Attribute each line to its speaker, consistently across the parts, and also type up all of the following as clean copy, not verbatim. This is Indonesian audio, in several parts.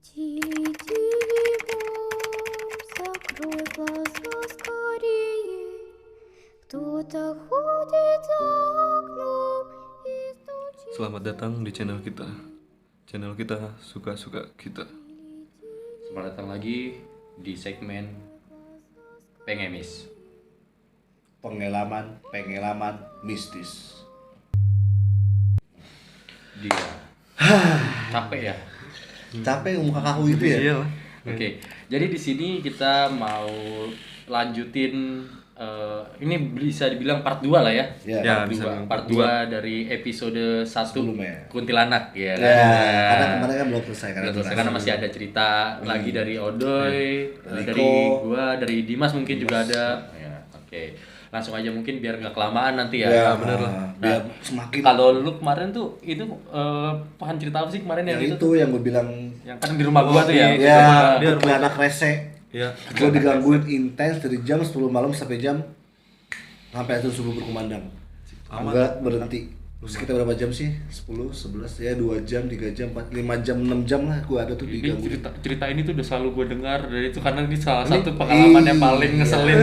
Speaker 1: Тиди-тиди, закрой глаза скорее. Кто-то ходит за окном и стучит.
Speaker 2: Selamat datang di channel kita. Channel kita suka-suka kita.
Speaker 3: Selamat datang lagi di segmen Pengemis.
Speaker 4: Pengalaman mistis.
Speaker 3: Dia capek ya.
Speaker 4: Capek muka kaku gitu ya?
Speaker 2: Iya lah.
Speaker 3: Oke, jadi di sini kita mau lanjutin ini bisa dibilang part 2 lah ya.
Speaker 2: Ya,
Speaker 3: Part
Speaker 2: bisa
Speaker 3: 2,
Speaker 2: dibilang
Speaker 3: part
Speaker 2: part
Speaker 3: 2 dari episode 1
Speaker 4: Sebelumnya.
Speaker 3: Kuntilanak ya kan.
Speaker 4: Ya, karena kemarin kan belum selesai
Speaker 3: Belum selesai, karena masih ada cerita lagi dari Odoy,
Speaker 4: Dari
Speaker 3: dari
Speaker 4: Iko.
Speaker 3: gua, dari Dimas mungkin juga ada. Ya, oke. Langsung aja mungkin biar nggak kelamaan nanti ya.
Speaker 4: Ya,
Speaker 2: bener lah.
Speaker 4: Biar semakin
Speaker 3: Kalau lu kemarin tuh itu bahan cerita apa sih kemarin yang
Speaker 4: yang
Speaker 3: itu?
Speaker 4: itu yang gue bilang
Speaker 3: Yang kan di rumah gua tuh ya.
Speaker 4: ya,
Speaker 2: dia
Speaker 4: dia anak rese.
Speaker 2: Ya.
Speaker 4: Gue digangguin intens dari jam 10 malam sampai sampai azan subuh berkumandang. Enggak berhenti. Terus kita berapa jam sih? 10, 11, ya 2 jam, 3 jam, 4, 5 jam, 6 jam lah gue ada tuh
Speaker 3: Ini
Speaker 4: digangguin.
Speaker 3: cerita ini tuh udah selalu gue dengar dari itu karena ini salah satu pengalaman yang paling ngeselin.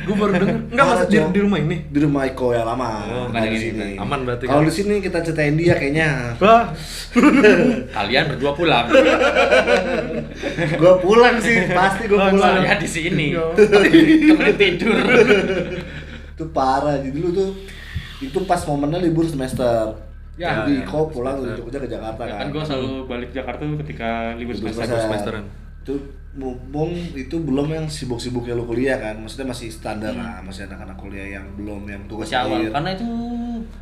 Speaker 2: Gue baru denger. Enggak
Speaker 4: Parah,
Speaker 2: masuk
Speaker 4: Cok.
Speaker 2: di rumah ini.
Speaker 4: Di rumah Iko yang lama.
Speaker 2: Oh,
Speaker 4: bukan
Speaker 3: bukan
Speaker 4: di
Speaker 3: yang
Speaker 4: sini.
Speaker 3: ini.
Speaker 2: Aman berarti
Speaker 4: Kalau
Speaker 2: kan?
Speaker 4: di sini kita ceritain dia kayaknya.
Speaker 2: Wah.
Speaker 3: Kalian berdua pulang.
Speaker 4: Gue pulang sih, pasti gue pulang.
Speaker 3: Saya di sini. Temen tidur.
Speaker 4: Itu parah. Jadi dulu tuh itu pas momennya libur semester.
Speaker 3: Ya,
Speaker 4: Jadi
Speaker 2: ya,
Speaker 4: Iko pulang
Speaker 2: semester.
Speaker 4: dari Jogja ke Jakarta
Speaker 3: Ya
Speaker 4: kan.
Speaker 3: kan gue selalu balik Jakarta tuh ketika libur
Speaker 4: Libur
Speaker 3: semester.
Speaker 2: semesteran.
Speaker 4: Itu mumpung itu belum yang sibuk-sibuknya lu kuliah kan. Maksudnya masih standar lah, masih anak-anak kuliah yang belum yang tugas
Speaker 3: Masih awal
Speaker 4: akhir.
Speaker 3: karena itu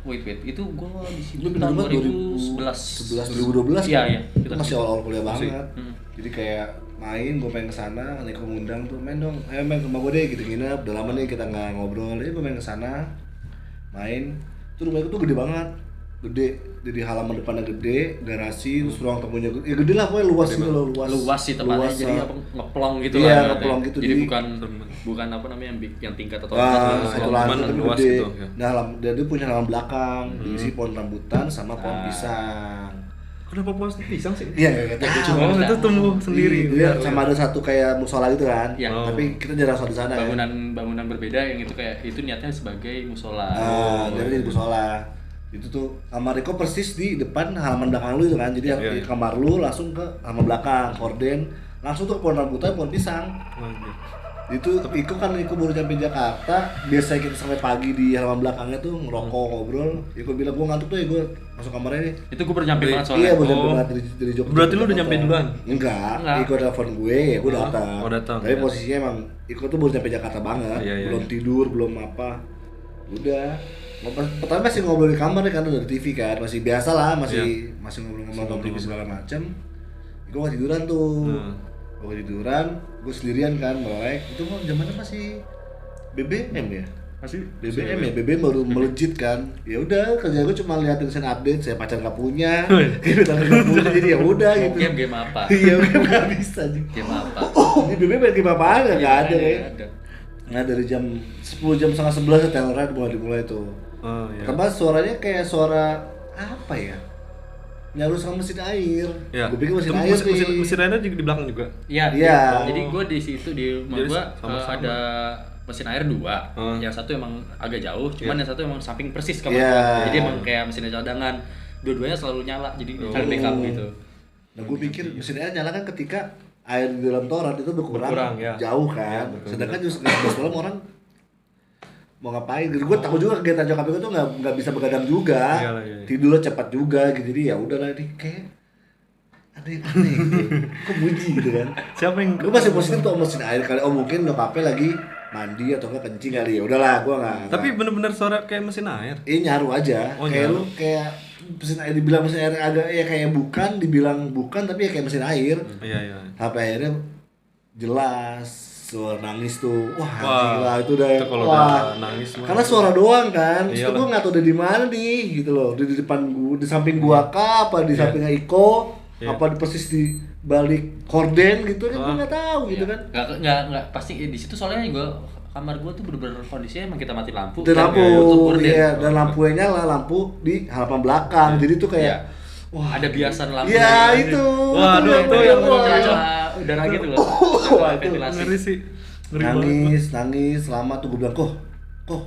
Speaker 3: wait itu gue di situ
Speaker 4: Lu
Speaker 3: tahun
Speaker 4: pindah
Speaker 3: 2011
Speaker 4: 2012
Speaker 3: Iya,
Speaker 4: kan?
Speaker 3: iya.
Speaker 4: Itu masih awal-awal kuliah
Speaker 2: Masih.
Speaker 4: banget.
Speaker 3: Hmm.
Speaker 4: Jadi kayak main, gue pengen kesana, Niko ngundang tuh, main dong, ayo main ke rumah gue deh, gitu nginep. Udah lama nih kita nggak ngobrol, jadi gue main kesana, main. Tuh rumah itu tuh gede banget, gede. Jadi halaman depannya gede, garasi, terus ruang tamunya gede, ya gede lah pokoknya luas gitu loh,
Speaker 3: luas sih tempatnya,
Speaker 4: Luas,
Speaker 3: jadi
Speaker 4: ah.
Speaker 3: apa ngeplong gitu
Speaker 4: Iya,
Speaker 3: lah.
Speaker 4: ngeplong gitu,
Speaker 3: Jadi
Speaker 4: jadi-
Speaker 3: bukan apa namanya yang tingkat atau
Speaker 4: Wah, satu
Speaker 2: Cuman
Speaker 4: lantai tapi
Speaker 2: luas
Speaker 4: gede.
Speaker 2: gitu, ya.
Speaker 4: Nah, dia punya halaman belakang, diisi pohon rambutan sama pohon pisang.
Speaker 2: Kenapa puas pisang sih?
Speaker 4: Iya, kayak gitu.
Speaker 2: Oh, itu tumbuh sendiri.
Speaker 4: Iya, sama ada satu kayak musola gitu kan.
Speaker 3: Iya.
Speaker 4: Tapi kita jarang sholat di sana. Ya.
Speaker 3: bangunan berbeda yang itu kayak itu niatnya sebagai musola.
Speaker 4: Jadi di musola. Itu tuh kamar Riko persis di depan halaman belakang lu itu kan. Jadi
Speaker 2: Iya,
Speaker 4: di
Speaker 2: iya.
Speaker 4: kamar lu langsung ke halaman belakang, korden, langsung tuh ke pohon rambutan, pohon pisang.
Speaker 2: Oh, iya.
Speaker 4: Itu Iko baru nyampe Jakarta, biasa kita sampai pagi di halaman belakangnya tuh ngerokok, ngobrol. Iko bilang gua ngantuk tuh ya, gua masuk kamarnya nih.
Speaker 3: Itu gue baru nyampe banget soalnya.
Speaker 4: Iya, baru nyampe
Speaker 2: Oh.
Speaker 4: banget dari Jogja.
Speaker 2: Berarti
Speaker 4: ke
Speaker 2: lu udah
Speaker 4: Jakarta.
Speaker 2: nyampe duluan?
Speaker 4: Enggak.
Speaker 3: Enggak.
Speaker 4: Iko telepon gue, ya gue datang.
Speaker 2: Oh, datang,
Speaker 4: Tapi
Speaker 2: ya.
Speaker 4: posisinya emang Iko tuh baru nyampe Jakarta banget.
Speaker 2: Iya, iya,
Speaker 4: Belum
Speaker 2: iya.
Speaker 4: tidur, belum apa. Udah. Pertama masih ngobrol di kamar kan dari TV kan, masih biasa lah, masih ngobrol-ngobrol nonton TV segala macam. Gue ketiduran tuh, gue ketiduran, gue sendirian kan, melek. Itu mau zamannya masih BBM ya,
Speaker 2: Masih
Speaker 4: BBM ya, BBM baru melejit kan. Ya udah, kerja gue cuma liatin sen update, saya pacar nggak punya, kita nggak punya, jadi ya udah gitu.
Speaker 3: Game apa?
Speaker 4: Iya, nggak bisa juga.
Speaker 3: Game apa?
Speaker 4: Di BBM main game apaan nggak ada
Speaker 3: Nggak
Speaker 4: ya.
Speaker 3: ada.
Speaker 4: Nah dari jam 10 jam setengah 11 telernya dimulai tuh.
Speaker 2: Oh, iya.
Speaker 4: Pertama suaranya kayak suara apa ya? Nyaru sama mesin air.
Speaker 2: Ya.
Speaker 4: Gue pikir mesin
Speaker 2: Itu
Speaker 4: air
Speaker 2: mesin airnya juga di belakang juga.
Speaker 3: Iya.
Speaker 4: Iya.
Speaker 3: Jadi gue di situ di rumah
Speaker 2: Jadi
Speaker 3: gue
Speaker 2: sama-sama.
Speaker 3: ada mesin air 2. Yang satu emang agak jauh, cuman yang satu emang samping persis kamar
Speaker 4: Iya.
Speaker 3: gua. Jadi emang kayak mesin cadangan. Dua-duanya selalu nyala, jadi saling backup gitu.
Speaker 4: Nah gue pikir mesin air nyala kan ketika air di dalam toren itu
Speaker 2: Berkurang, ya.
Speaker 4: jauh kan.
Speaker 2: Ya, betul.
Speaker 4: Sedangkan justru 11 malam orang mau ngapain? Jadi gue takut juga kegiatan nyokap gue tuh nggak bisa begadang juga.
Speaker 2: Iyalah, iya.
Speaker 4: Tidurnya cepat juga gitu. Jadi ya udahlah ini kayak ada yang aneh gitu. Kok bunyi gitu kan?
Speaker 2: Siapa yang
Speaker 4: Gue masih positif tuh mesin air kali. Oh mungkin nyokapnya lagi mandi atau enggak kencing kali ya. Udahlah, gue nggak.
Speaker 2: Tapi bener-bener suara kayak mesin air.
Speaker 4: Ini nyaru aja.
Speaker 2: Oh,
Speaker 4: kayak
Speaker 2: nyaru.
Speaker 4: lu kayak mesin air dibilang mesin air agak ya kayak bukan, dibilang bukan tapi ya kayak mesin air.
Speaker 2: Iya, iya.
Speaker 4: Sampai akhirnya jelas suara nangis tuh. Wah,
Speaker 2: Wah,
Speaker 4: anjing lah itu udah.
Speaker 2: itu kalau
Speaker 4: wah.
Speaker 2: udah nangis mah.
Speaker 4: Karena suara doang kan. Terus
Speaker 2: Iyalah.
Speaker 4: gue nggak tahu udah di mana nih gitu loh. Di depan gua, di samping gua kah, apa di
Speaker 2: Iya.
Speaker 4: samping Iko,
Speaker 2: Iya.
Speaker 4: apa di persis di balik korden gitu kan gue nggak tahu gitu kan.
Speaker 3: Nggak pasti di situ soalnya gue kamar gue tuh bener-bener kondisinya emang kita mati lampu.
Speaker 4: Dan lampu,
Speaker 3: tutup gorden.
Speaker 4: iya, dan lampunya nyala, lampu di halaman belakang. Jadi tuh kayak
Speaker 3: Iya. Wah, ada biasan lampu.
Speaker 4: ya itu.
Speaker 2: Waduh,
Speaker 4: yang
Speaker 2: tuh
Speaker 4: yang
Speaker 2: yang
Speaker 4: wah,
Speaker 3: udara gitu loh. Udara ventilasi.
Speaker 2: Ngeri sih. Ngeri banget.
Speaker 4: nangis lama tuh gue bilang kok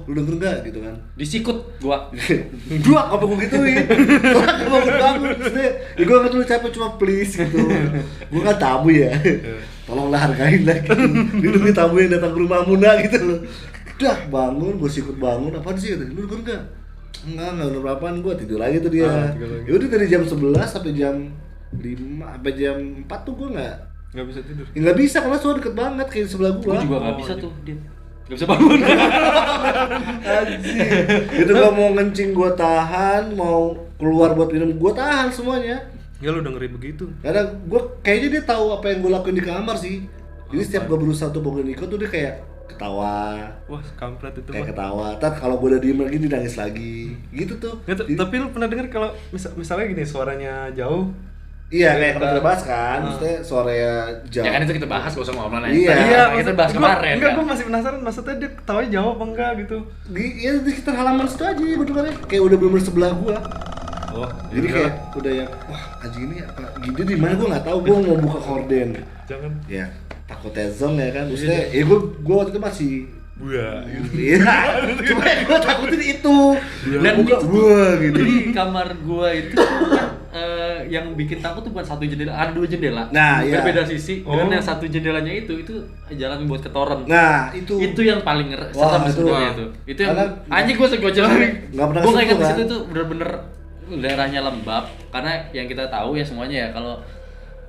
Speaker 4: lu denger nggak gitu kan.
Speaker 3: Disikut gua.
Speaker 4: Dua apa gue gituin. Gue bangun ya gue kan dulu capek cuma please gitu. Gue kan tamu ya. Tolonglah hargain lah gitu. Ini tamu yang datang ke rumahmu nak gitu loh. Udah bangun, gue sikut bangun. Apaan sih katanya? Lu denger nggak? Enggak udah berapaan, gue tidur lagi tuh dia. Ya udah dari jam 11 sampai jam 5 sampai jam 4 tuh gue
Speaker 2: Nggak bisa tidur.
Speaker 4: ya nggak bisa karena soalnya deket banget kayak di sebelah gue.
Speaker 3: Gua juga nggak bisa tuh dia. Nggak bisa bangun.
Speaker 4: Anjing. Itu gua mau ngencing gua tahan, mau keluar buat minum gua tahan semuanya.
Speaker 2: Ya lu udah ngeri begitu.
Speaker 4: Karena gua kayaknya dia tahu apa yang gua lakuin di kamar sih. Jadi setiap gua berusaha untuk bangun Niko tuh dia kayak ketawa.
Speaker 2: Wah, kampret itu.
Speaker 4: Kayak ketawa. Ntar kalau gua udah diem lagi dia nangis lagi. Gitu tuh.
Speaker 2: Nggak, tapi lu pernah dengar kalau misalnya gini suaranya jauh?
Speaker 4: Iya, kayak kita bahas kan. Maksudnya suaranya jauh.
Speaker 3: Ya kan itu kita bahas gak usah ngomong
Speaker 4: Iya.
Speaker 3: Kita bahas kemarin.
Speaker 2: Enggak,
Speaker 3: kan?
Speaker 2: gua masih penasaran maksudnya dia ketawanya jauh apa enggak gitu.
Speaker 4: Iya, di sekitar halaman situ aja gua dengarnya. Kayak udah bener-bener sebelah gua.
Speaker 2: Oh,
Speaker 4: Jadi kayak udah yang wah anjing ini apa gitu di mana gua nggak tahu, gua mau buka horden.
Speaker 2: jangan
Speaker 4: Ya, takutnya zong ya kan. Maksudnya gua waktu itu masih
Speaker 2: buah.
Speaker 4: iya. Cuma yang gua takutin itu.
Speaker 3: Dan
Speaker 4: buka
Speaker 3: itu
Speaker 4: gua gitu.
Speaker 3: Di kamar gua itu kan yang bikin takut tuh bukan satu jendela, ada dua jendela.
Speaker 4: Nah, iya.
Speaker 3: Berbeda sisi. Dan
Speaker 2: Oh.
Speaker 3: yang satu jendelanya itu jalan buat ke toren.
Speaker 4: Nah, itu
Speaker 3: Yang paling serem
Speaker 4: Wah, itu.
Speaker 3: sebenarnya itu. Itu yang
Speaker 4: Karena
Speaker 3: anjing gua segocel.
Speaker 4: nggak pernah
Speaker 3: Gua
Speaker 4: ke
Speaker 3: nggak ingat
Speaker 4: situ,
Speaker 3: di situ
Speaker 4: kan?
Speaker 3: tuh bener-bener daerahnya lembab karena yang kita tahu ya semuanya ya kalau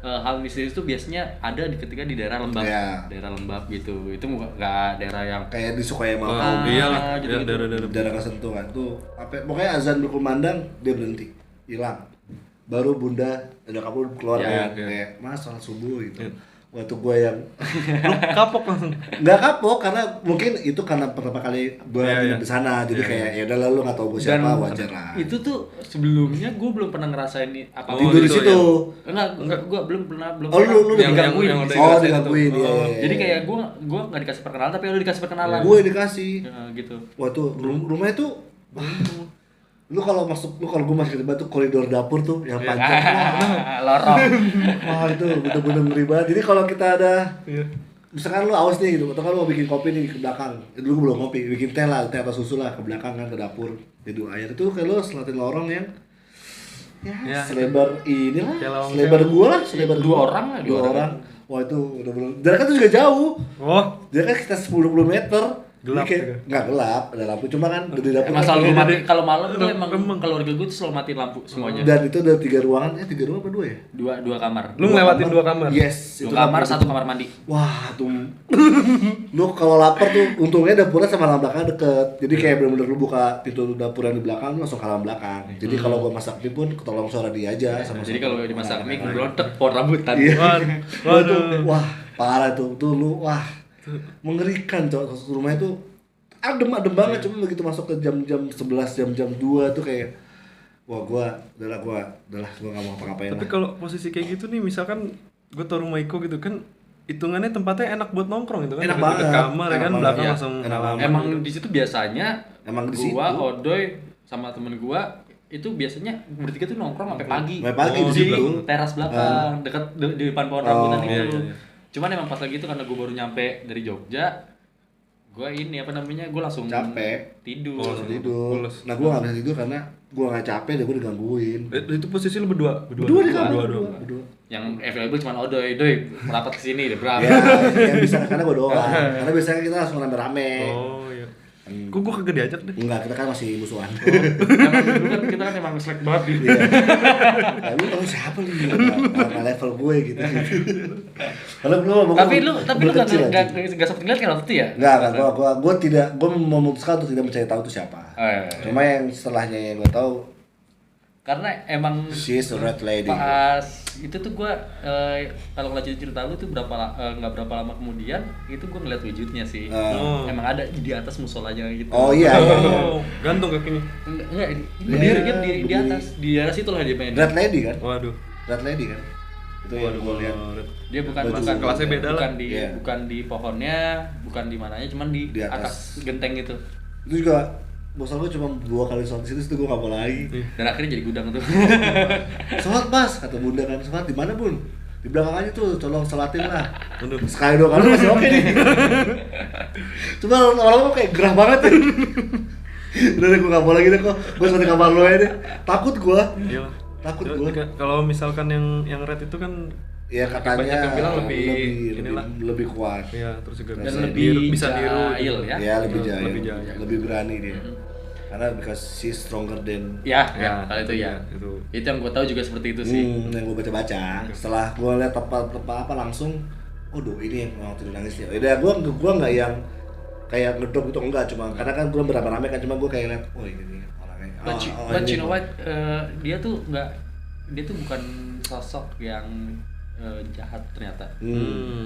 Speaker 3: hal misterius itu biasanya ada ketika di daerah lembab.
Speaker 4: Iya.
Speaker 3: Daerah lembab gitu. Itu nggak daerah yang
Speaker 4: kayak disukai sama
Speaker 2: Oh,
Speaker 4: kaum.
Speaker 2: iyalah,
Speaker 3: gitu-gitu.
Speaker 2: ya, daerah-daerah.
Speaker 4: Darah kesentuh kan tuh apa pokoknya azan berkumandang dia berhenti hilang baru bunda ada kamu keluar
Speaker 2: Ya,
Speaker 4: kan
Speaker 2: ya.
Speaker 4: kayak mas sholat subuh gitu
Speaker 2: Ya.
Speaker 4: waktu gue yang
Speaker 2: Lu kapok langsung.
Speaker 4: nggak kapok karena mungkin itu karena pertama kali gue
Speaker 2: Ya,
Speaker 4: nginep
Speaker 2: ya.
Speaker 4: di sana jadi
Speaker 2: Ya,
Speaker 4: kayak ya udah lalu nggak tahu gue
Speaker 3: Dan
Speaker 4: siapa wajar lah
Speaker 3: itu tuh sebelumnya gue belum pernah ngerasain apa
Speaker 2: Oh,
Speaker 4: tidur di
Speaker 2: itu
Speaker 4: situ
Speaker 3: enggak gue belum pernah
Speaker 4: oh lu
Speaker 2: Yang-
Speaker 3: digangguin.
Speaker 2: yang udah
Speaker 4: oh
Speaker 2: dikasih
Speaker 4: digangguin
Speaker 2: itu.
Speaker 4: ya,
Speaker 2: Oh.
Speaker 4: ya, ya.
Speaker 3: Jadi kayak gue nggak dikasih perkenalan tapi udah dikasih perkenalan.
Speaker 4: gue dikasih
Speaker 3: Ya, gitu.
Speaker 4: wah tuh rumahnya tuh wah, lu kalau gue masuk ke depan tuh koridor dapur tuh yang panjang
Speaker 3: Lorong.
Speaker 4: wah itu bener-bener ngeri banget jadi kalau kita ada
Speaker 2: Iya.
Speaker 4: misalkan lu aus nih gitu atau kan lu mau bikin kopi nih ke belakang dulu gue belum kopi bikin teh atau susu lah ke belakang kan ke dapur jadi air itu kayak lu selatin lorong yang
Speaker 2: Ya,
Speaker 4: selebar inilah
Speaker 2: kayak lawang
Speaker 4: selebar
Speaker 2: sewu.
Speaker 4: gua lah selebar
Speaker 3: Dua
Speaker 4: gua.
Speaker 3: orang lah,
Speaker 4: dua
Speaker 3: dua orang.
Speaker 4: orang wah itu udah belum jarak kan tuh juga jauh
Speaker 2: Oh,
Speaker 4: jarak kan sekitar 10 meter
Speaker 2: Gelap
Speaker 4: Jadi kayak,
Speaker 2: juga.
Speaker 4: nggak gelap ada lampu cuma kan di dapur
Speaker 3: Emang
Speaker 4: kan
Speaker 3: selalu
Speaker 4: kayak-
Speaker 3: mati kalau malam tuh
Speaker 2: Remang.
Speaker 3: emang keluarga gue tuh selalu matiin lampu semuanya.
Speaker 4: dan itu ada 3 ruangan 3 ruangan apa 2 ya
Speaker 3: Dua kamar.
Speaker 2: lu ngelewatin 2 kamar.
Speaker 4: yes
Speaker 3: Dua kamar, satu kamar mandi.
Speaker 4: wah tuh lu kalau lapar tuh untungnya dapurnya sama halaman belakang deket jadi kayak bener-bener lu buka pintu dapur yang di belakang lu langsung ke halaman belakang jadi kalau gua masak mie pun ketolong suara dia aja sama
Speaker 3: Jadi kalau dimasak mie
Speaker 4: Nah,
Speaker 3: gelodek pohon rambutan.
Speaker 4: iya
Speaker 2: Waduh.
Speaker 4: wah parah tuh lu wah mengerikan cok rumahnya tuh adem banget cuma begitu masuk ke jam-jam 11 jam-jam 2 tuh kayak wah gua udahlah gua nggak mau ngapa-ngapain
Speaker 2: Tapi
Speaker 4: lah.
Speaker 2: kalau posisi kayak gitu nih misalkan gue tau rumah Iko gitu kan hitungannya tempatnya enak buat nongkrong gitu kan.
Speaker 4: Enak
Speaker 2: Deket
Speaker 4: banget.
Speaker 2: kamar ya
Speaker 4: Enak
Speaker 2: kan
Speaker 4: banget,
Speaker 2: belakang
Speaker 3: ya.
Speaker 2: langsung
Speaker 4: Enak
Speaker 2: halaman.
Speaker 4: banget.
Speaker 3: Emang di situ biasanya
Speaker 4: Emang di
Speaker 3: gua,
Speaker 4: situ.
Speaker 3: Odoy sama temen gua itu biasanya bertiga tuh nongkrong sampai pagi.
Speaker 4: Sampai pagi
Speaker 2: Oh,
Speaker 4: di
Speaker 3: di
Speaker 4: situ.
Speaker 3: teras belakang, dekat di depan pohon
Speaker 4: Oh,
Speaker 3: rambutan itu.
Speaker 2: iya, iya, iya.
Speaker 3: Cuman emang pas lagi itu karena gua baru nyampe dari Jogja, gua ini apa namanya? Gua langsung
Speaker 4: Capek.
Speaker 3: tidur.
Speaker 2: Oh,
Speaker 4: tidur.
Speaker 2: Pules.
Speaker 4: Nah gua nggak bisa tidur karena gua nggak capek dan gua digangguin.
Speaker 2: Itu posisi lu berdua.
Speaker 4: Berdua di kamar
Speaker 2: Berdua.
Speaker 4: berdua.
Speaker 3: Yang available cuma Odoy, Doy merapat ke sini deh berapa?
Speaker 4: Ya, yang bisa karena gua doang. Karena biasanya kita langsung rame-rame.
Speaker 2: Oh iya. Kok gue kagak diajak deh?
Speaker 4: Enggak, kita kan masih musuhan.
Speaker 3: Karena dulu kan kita kan emang selek banget gitu.
Speaker 4: Iya. Ya, lu tahu siapa lu? Karena level gue gitu. Kalau lu
Speaker 3: Tapi lu kan
Speaker 4: kecil aja.
Speaker 3: nggak sempet ngeliat kan waktu itu ya?
Speaker 4: Enggak, gua tidak memutuskan untuk tidak mencari tahu itu siapa. Cuma yang setelahnya yang gua tahu
Speaker 3: Karena emang
Speaker 4: she's a red lady.
Speaker 3: pas itu tuh gua kalau ngelanjutin cerita lu tuh nggak berapa lama kemudian itu gua ngeliat wujudnya sih.
Speaker 2: Oh.
Speaker 3: Emang ada di atas musolanya gitu.
Speaker 4: Oh iya, iya.
Speaker 2: Oh, gantung kakinya.
Speaker 3: Enggak, berdiri kan di atas. Di atas itu lah dia main.
Speaker 4: Red lady kan?
Speaker 2: Waduh.
Speaker 4: Red lady kan? Itu yang gua lihat.
Speaker 3: Dia bukan
Speaker 4: Baju
Speaker 2: kelasnya beda lah.
Speaker 4: Iya.
Speaker 3: bukan di pohonnya, bukan di mananya, cuman di
Speaker 4: Di
Speaker 3: atas.
Speaker 4: atas.
Speaker 3: Genteng gitu.
Speaker 4: Itu juga bosan gue cuma 2 kali sholat di situ gue gak mau lagi.
Speaker 3: Dan akhirnya jadi gudang tuh.
Speaker 4: Sholat mas, kata bunda kan. Sholat di mana bun? Di di belakang aja tuh, tolong sholatin lah.
Speaker 2: Aduh.
Speaker 4: Sekali 2 kali masih oke nih. Cuma lama-lama kayak gerah banget ya. Udah deh, gue gak mau lagi deh kok. Gue seperti kamar lo aja deh. Takut gue.
Speaker 2: Iya.
Speaker 4: Takut
Speaker 2: Ya,
Speaker 4: gue.
Speaker 2: kalau misalkan yang red itu kan
Speaker 4: Ya katanya
Speaker 2: banyak yang bilang inilah.
Speaker 4: lebih kuat.
Speaker 2: ya terus juga
Speaker 3: Dan
Speaker 2: bisa
Speaker 3: lebih
Speaker 2: bisa niru
Speaker 3: jahil ya.
Speaker 4: Ya lebih jahil,
Speaker 2: Lebih jahil.
Speaker 4: lebih berani dia. Karena because she's stronger than
Speaker 3: Ya,
Speaker 2: Ya,
Speaker 3: kalau itu ya.
Speaker 2: itu.
Speaker 3: Itu yang gue tahu juga seperti itu sih.
Speaker 4: yang gue baca-baca. Setelah gue lihat apa langsung, aduh ini yang waktu dia nangis ya. Udah gue nggak yang kayak ngedrop gitu, enggak, cuma karena kan gue beramai-ramai kan, cuma gue kayak lihat, oh ini nih orangnya.
Speaker 3: But
Speaker 4: ini
Speaker 3: you know
Speaker 4: kok.
Speaker 3: what? Dia tuh bukan sosok yang jahat ternyata.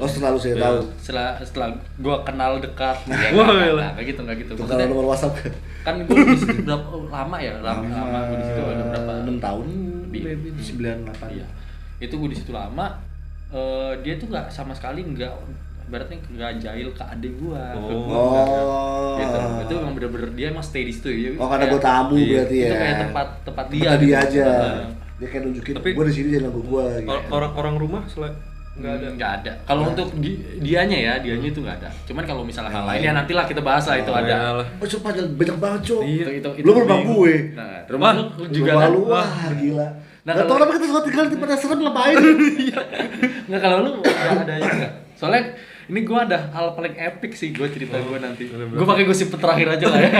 Speaker 4: Oh selalu saya tahu.
Speaker 3: Setelah gue kenal dekat, ya,
Speaker 2: Wah,
Speaker 3: nggak gitu.
Speaker 4: Tukar
Speaker 3: Maksudnya,
Speaker 4: nomor WhatsApp kan.
Speaker 3: kan gue di situ berapa lama ya? Lama gue di situ ada berapa?
Speaker 4: 6 tahun,
Speaker 3: Lebih.
Speaker 4: 9, 8.
Speaker 3: Iya. Itu gue di situ lama. Dia tuh nggak sama sekali ibaratnya nggak jahil ke adik gue.
Speaker 4: Oh.
Speaker 3: Gitu. Itu emang bener-bener dia emang stay di situ ya.
Speaker 4: Oh karena gue tamu
Speaker 2: Iya.
Speaker 4: berarti ya.
Speaker 3: Itu kayak tempat dia.
Speaker 4: Tempat dia
Speaker 3: gitu.
Speaker 4: aja.
Speaker 3: Nah.
Speaker 4: Dia kayak nunjukin,
Speaker 2: Tapi-
Speaker 4: gue di sini jangan ganggu gue. Gitu.
Speaker 2: Orang rumah
Speaker 3: Nggak ada. Kalau untuk dianya itu nggak ada. Cuman kalau misalnya hal lain ya nantilah kita bahas lah itu ada.
Speaker 2: lah.
Speaker 4: Oh coba banyak banget cok.
Speaker 2: Iya.
Speaker 3: Itu
Speaker 4: Lu rumah gue.
Speaker 3: Nah, rumah lu juga
Speaker 4: Rumah
Speaker 3: kan?
Speaker 4: lu, wah gila.
Speaker 3: Nah,
Speaker 4: Gak tau
Speaker 3: kalau-
Speaker 4: kenapa kita suka tinggal di tempat yang serem ngapain.
Speaker 3: Nggak, kalau lu nggak ada juga. Soalnya ini gue ada hal paling epic sih gue cerita gue nanti. Gue pakai gosip terakhir aja lah ya.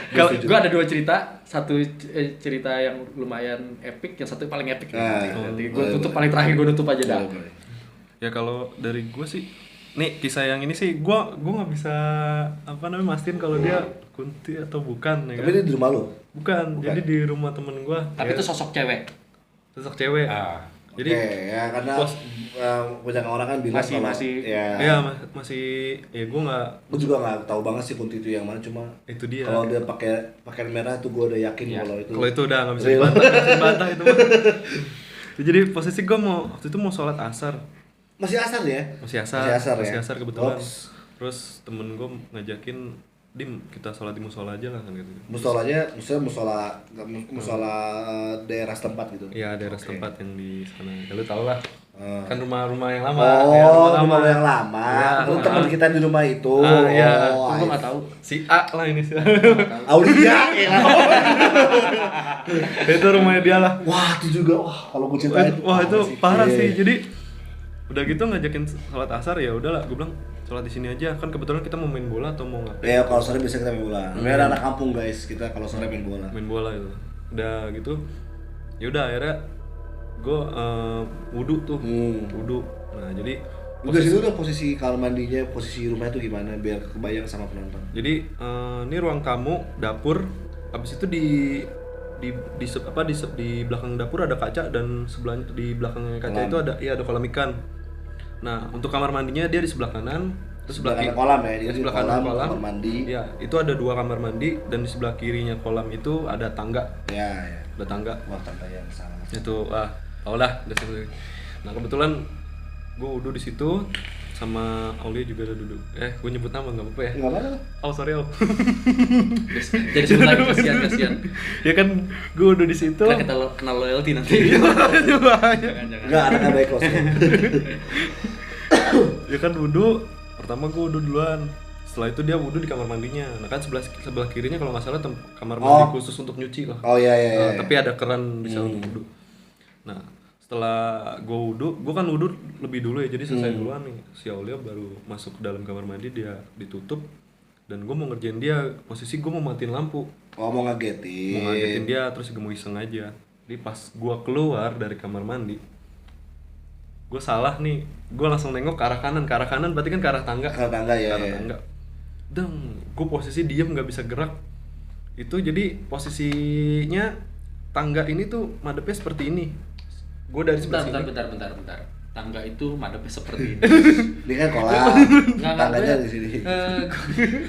Speaker 3: Kalau gue ada 2 cerita, satu cerita yang lumayan epic, yang satu paling epic. Nanti gue tutup paling terakhir, gue tutup aja dah.
Speaker 2: Ya kalau dari gue sih, nih kisah yang ini sih gue nggak bisa mastiin kalau dia kunti atau bukan ya
Speaker 4: Tapi
Speaker 2: kan?
Speaker 4: ini di rumah lu.
Speaker 2: Bukan, jadi di rumah temen gue.
Speaker 3: Tapi itu sosok cewek.
Speaker 2: sosok cewek. Jadi
Speaker 4: Oke, ya karena banyak orang kan bilang
Speaker 3: Masih-
Speaker 4: ya,
Speaker 2: masih ya gue nggak
Speaker 4: gue juga nggak tahu banget sih kunti itu yang mana, cuma
Speaker 2: itu dia.
Speaker 4: kalau dia pakai pakaian merah tuh gue udah yakin
Speaker 3: Iya.
Speaker 4: kalau itu.
Speaker 2: Kalau itu udah nggak bisa
Speaker 4: Real.
Speaker 2: dibantah itu mah. Jadi posisi gue waktu itu mau sholat asar.
Speaker 4: Masih asar ya?
Speaker 2: Masih
Speaker 4: Masih
Speaker 2: asar kebetulan.
Speaker 4: Ops.
Speaker 2: Terus temen gue ngajakin, Dim kita sholat di musola aja lah kan gitu.
Speaker 4: Musolanya, maksudnya musola daerah setempat gitu.
Speaker 2: Iya, daerah
Speaker 4: Oke.
Speaker 2: setempat yang di sana. Ya, lu tau lah.
Speaker 4: Ah.
Speaker 2: Kan rumah-rumah yang lama.
Speaker 4: Oh,
Speaker 2: ya,
Speaker 4: rumah lu yang lama.
Speaker 2: Iya.
Speaker 4: Lu teman kita di rumah itu.
Speaker 2: Iya.
Speaker 4: Oh,
Speaker 3: Gue nggak tahu.
Speaker 2: Si A lah ini sih.
Speaker 4: Aulia. Ya.
Speaker 2: Itu rumahnya dia lah.
Speaker 4: Wah, itu juga. Wah, kalau gue ceritain.
Speaker 2: Wah itu parah
Speaker 4: Iya.
Speaker 2: sih. Jadi udah gitu ngajakin sholat asar, ya udahlah. Gue bilang sholat di sini aja. Kan kebetulan kita mau main bola atau mau ngapain?
Speaker 4: Ya, kalau sore biasa kita main bola. Namanya anak kampung guys, kita kalau sore main bola.
Speaker 2: Main bola itu. Udah gitu. Ya udah akhirnya gue wudhu tuh. Wudhu. Nah jadi
Speaker 4: Lu dari situ udah posisi kamar mandinya, posisi rumah itu gimana biar kebayang sama penonton.
Speaker 2: Jadi ini ruang tamu, dapur. Habis itu di belakang dapur ada kaca, dan sebelah di belakangnya kaca
Speaker 4: Kolam.
Speaker 2: itu ada kolam ikan. Nah, untuk kamar mandinya dia di sebelah kanan, terus
Speaker 4: Sebelah kanan
Speaker 2: kiri-
Speaker 4: kolam ya,
Speaker 2: di
Speaker 4: jadi
Speaker 2: sebelah
Speaker 4: kolam,
Speaker 2: kanan kolam.
Speaker 4: kamar mandi.
Speaker 2: Ya, itu ada 2 kamar mandi, dan di sebelah kirinya kolam itu ada tangga.
Speaker 4: Ya, ya.
Speaker 2: Ada tangga.
Speaker 4: Wah, tangga yang sangat.
Speaker 2: Itu tau lah udah situ. Nah, kebetulan gue wudhu di situ sama Aulia juga ada duduk. Gue nyebut nama nggak apa-apa ya?
Speaker 4: Enggak apa-apa.
Speaker 2: Oh sorry Au.
Speaker 3: Jadi sebut lagi, kasihan.
Speaker 2: Ya kan gue wudhu di situ.
Speaker 3: Karena kita kenal loyalty nanti. Jangan.
Speaker 4: Enggak, anak baik kos.
Speaker 2: Ya kan wudhu, pertama gue wudhu duluan. Setelah itu dia wudhu di kamar mandinya. Nah kan sebelah kirinya kalau nggak salah kamar mandi khusus untuk nyuci lah.
Speaker 4: Oh iya iya. iya.
Speaker 2: Tapi ada keran bisa untuk wudhu. Nah setelah gue wudhu, gue kan wudhu lebih dulu ya, jadi selesai duluan nih. Si Aulia baru masuk ke dalam kamar mandi, dia ditutup. Dan gue mau ngerjain dia, posisi gue mau matiin lampu.
Speaker 4: Oh, mau ngagetin.
Speaker 2: Mau ngagetin dia, terus gue mau iseng aja. Jadi pas gue keluar dari kamar mandi, gue salah nih. Gue langsung nengok ke arah kanan berarti kan ke arah tangga.
Speaker 4: Ke tangga ya.
Speaker 2: Ke arah
Speaker 4: ya.
Speaker 2: tangga. Gue posisi diem nggak bisa gerak. Itu jadi posisinya tangga ini tuh madepnya seperti ini. Gue dari sebelah sini.
Speaker 3: Bentar. Tangga itu madepnya seperti ini.
Speaker 4: Ini kan kolam.
Speaker 3: Nggak,
Speaker 4: Tangganya
Speaker 3: gue-
Speaker 4: di sini.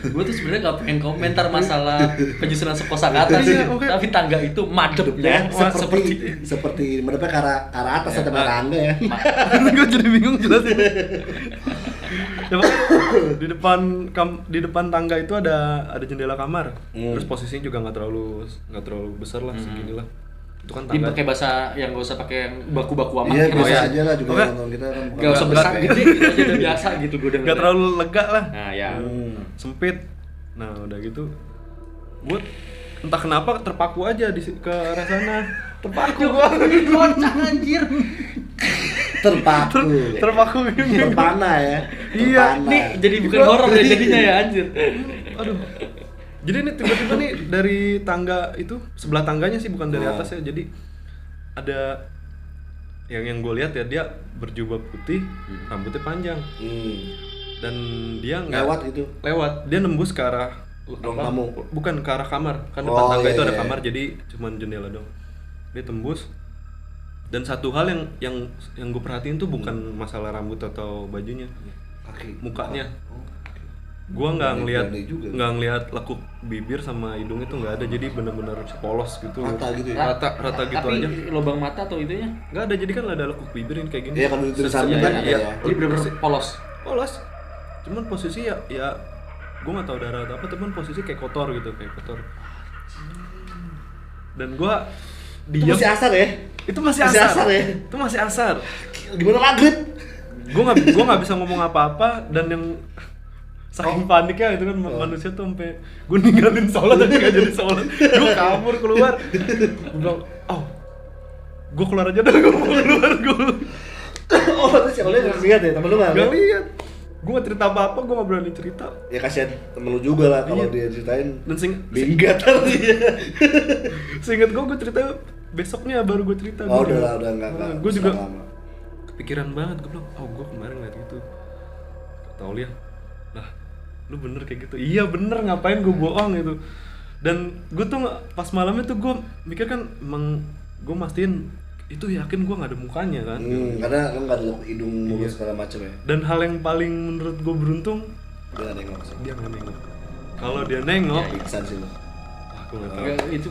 Speaker 3: Gue tuh sebenarnya nggak pengen komentar masalah penyusunan kosakata sih,
Speaker 2: Iya, oke.
Speaker 3: tapi tangga itu madepnya
Speaker 4: seperti menurutnya ke arah atas atau ke tangga ya.
Speaker 2: Gue jadi bingung jelasin. Ya, pokoknya di depan tangga itu ada jendela kamar. Terus posisinya juga nggak terlalu besar lah, segini lah. Itu kan
Speaker 3: Dia
Speaker 2: tangga.
Speaker 3: pakai bahasa yang gak usah pakai yang baku-baku amat.
Speaker 4: Iya,
Speaker 3: gitu
Speaker 4: biasa
Speaker 3: ya.
Speaker 4: aja lah juga
Speaker 2: Oke.
Speaker 4: nonton kita kan.
Speaker 3: Gak usah besar gede, itu aja udah biasa gitu gue denger.
Speaker 2: Gak terlalu lega lah.
Speaker 3: Nah, ya.
Speaker 2: Sempit. Nah, udah gitu gue entah kenapa terpaku aja ke arah sana. Terpaku gue.
Speaker 3: Kocak anjir.
Speaker 4: Terpaku.
Speaker 2: Terpaku gini.
Speaker 4: Terpana ya.
Speaker 2: Iya,
Speaker 4: Terpana.
Speaker 3: Nih jadi bukan horor ya jadinya ya anjir.
Speaker 2: Aduh. Jadi ini tiba-tiba nih dari tangga itu, sebelah tangganya sih bukan dari atas ya. Jadi ada yang gue lihat ya, dia berjubah putih, rambutnya panjang. Dan dia nggak
Speaker 4: Lewat gitu.
Speaker 2: Lewat. Dia nembus ke arah
Speaker 4: Ruang tamu.
Speaker 2: Bukan ke arah kamar. Kan depan tangga
Speaker 4: iya,
Speaker 2: itu ada
Speaker 4: iya.
Speaker 2: kamar, jadi cuman jendela dong. Dia tembus. Dan satu hal yang gue perhatiin tuh bukan masalah rambut atau bajunya,
Speaker 4: Kaki.
Speaker 2: mukanya.
Speaker 4: Oh.
Speaker 2: Gua nggak
Speaker 4: Berani juga.
Speaker 2: ngelihat lekuk bibir sama hidung itu nggak ada, jadi benar-benar polos gitu.
Speaker 4: Rata gitu ya?
Speaker 2: Rata gitu
Speaker 3: Tapi
Speaker 2: aja.
Speaker 3: lubang mata atau itunya?
Speaker 2: Nggak ada, jadi kan ada lekuk bibir yang kayak gini.
Speaker 4: Iya, kalau itu di samping
Speaker 2: Iya,
Speaker 4: kan ada
Speaker 2: iya.
Speaker 4: ya.
Speaker 3: Jadi bener-bener polos.
Speaker 2: Polos. Cuman posisi ya gue nggak tahu darah atau apa, cuman posisi kayak kotor gitu, kayak kotor. Dan gua
Speaker 4: Itu
Speaker 2: diam.
Speaker 4: masih asar ya?
Speaker 2: Itu masih
Speaker 4: Masih
Speaker 2: asar.
Speaker 4: asar ya?
Speaker 2: Itu masih asar.
Speaker 4: Gimana maghrib?
Speaker 2: Gua nggak bisa ngomong apa-apa, dan yang saking paniknya itu kan manusia tuh sampai gue ninggalin sholat aja nggak jadi sholat. Gue kabur keluar. Gue bilang, gue keluar aja dah, gue mau keluar gue.
Speaker 4: Oh, terus yang lain nggak lihat ya? Temen lu nggak
Speaker 2: Gak
Speaker 4: lihat?
Speaker 2: lihat. Gue nggak cerita apa-apa, gue nggak berani cerita.
Speaker 4: Ya kasihan temen lu juga lah kalau dia ceritain.
Speaker 2: Dan
Speaker 4: Minggat kali ya.
Speaker 2: seingat gue cerita besoknya baru gue cerita.
Speaker 4: Oh, udah enggak.
Speaker 2: Gue juga
Speaker 4: lama.
Speaker 2: kepikiran banget, gue bilang, gue kemarin ngeliat gitu. Tau liat, lah lu bener kayak gitu. Iya bener, ngapain gue bohong gitu. Dan gue tuh pas malamnya tuh gue mikir kan, emang gue mastiin itu yakin gue nggak ada mukanya kan.
Speaker 4: Karena lu nggak ada hidung mulut segala macam ya.
Speaker 2: Dan hal yang paling menurut gue beruntung,
Speaker 4: Dia nggak nengok sih.
Speaker 2: dia nggak nengok. Kalau dia nengok,
Speaker 4: Pingsan sih lu.
Speaker 2: gue nggak tahu.
Speaker 3: Enggak, itu